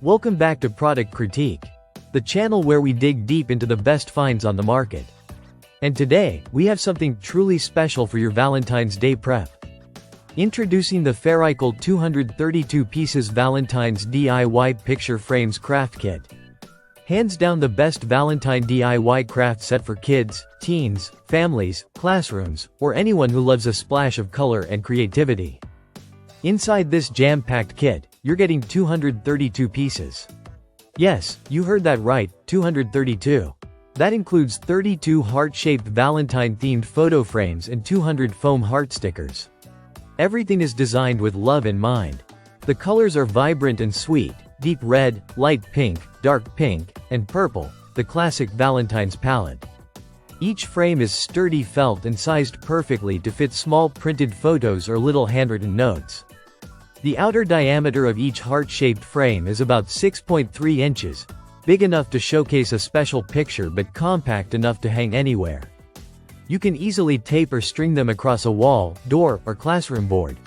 Welcome back to Product Critique, the channel where we dig deep into the best finds on the market. And today, we have something truly special for your Valentine's Day prep. Introducing the Ferraycle 232 pieces Valentines DIY Picture Frames Craft Kit. Hands down the best Valentine DIY craft set for kids, teens, families, classrooms, or anyone who loves a splash of color and creativity. Inside this jam-packed kit, you're getting 232 pieces. Yes, you heard that right, 232. That includes 32 heart-shaped Valentine-themed photo frames and 200 foam heart stickers. Everything is designed with love in mind. The colors are vibrant and sweet, deep red, light pink, dark pink, and purple, the classic Valentine's palette. Each frame is sturdy felt and sized perfectly to fit small printed photos or little handwritten notes. The outer diameter of each heart-shaped frame is about 6.3 inches, big enough to showcase a special picture but compact enough to hang anywhere. You can easily tape or string them across a wall, door, or classroom board.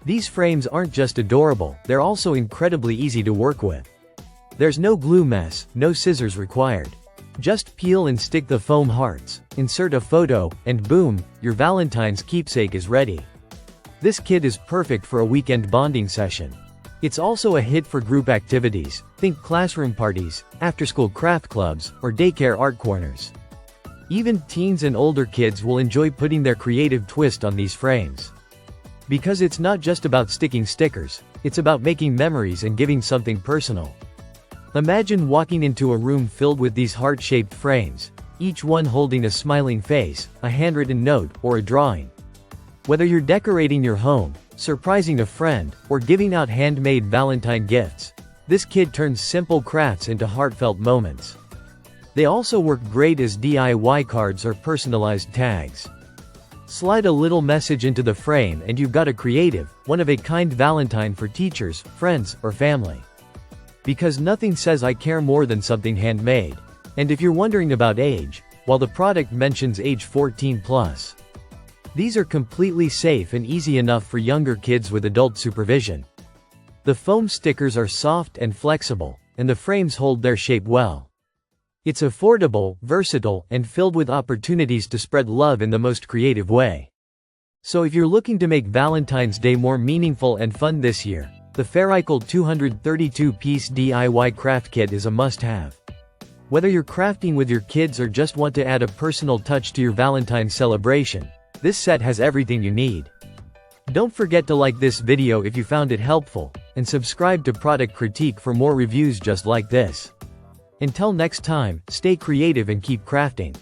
These frames aren't just adorable, they're also incredibly easy to work with. There's no glue mess, no scissors required. Just peel and stick the foam hearts, insert a photo, and boom, your Valentine's keepsake is ready. This kit is perfect for a weekend bonding session. It's also a hit for group activities, think classroom parties, after-school craft clubs, or daycare art corners. Even teens and older kids will enjoy putting their creative twist on these frames. Because it's not just about sticking stickers, it's about making memories and giving something personal. Imagine walking into a room filled with these heart-shaped frames, each one holding a smiling face, a handwritten note, or a drawing. Whether you're decorating your home, surprising a friend, or giving out handmade Valentine gifts, this kit turns simple crafts into heartfelt moments. They also work great as DIY cards or personalized tags. Slide a little message into the frame and you've got a creative, one-of-a-kind Valentine for teachers, friends, or family. Because nothing says I care more than something handmade. And if you're wondering about age, while the product mentions age 14+. These are completely safe and easy enough for younger kids with adult supervision. The foam stickers are soft and flexible, and the frames hold their shape well. It's affordable, versatile, and filled with opportunities to spread love in the most creative way. So if you're looking to make Valentine's Day more meaningful and fun this year, the Ferraycle 232-piece DIY craft kit is a must-have. Whether you're crafting with your kids or just want to add a personal touch to your Valentine's celebration, this set has everything you need. Don't forget to like this video if you found it helpful, and subscribe to Product Critique for more reviews just like this. Until next time, stay creative and keep crafting.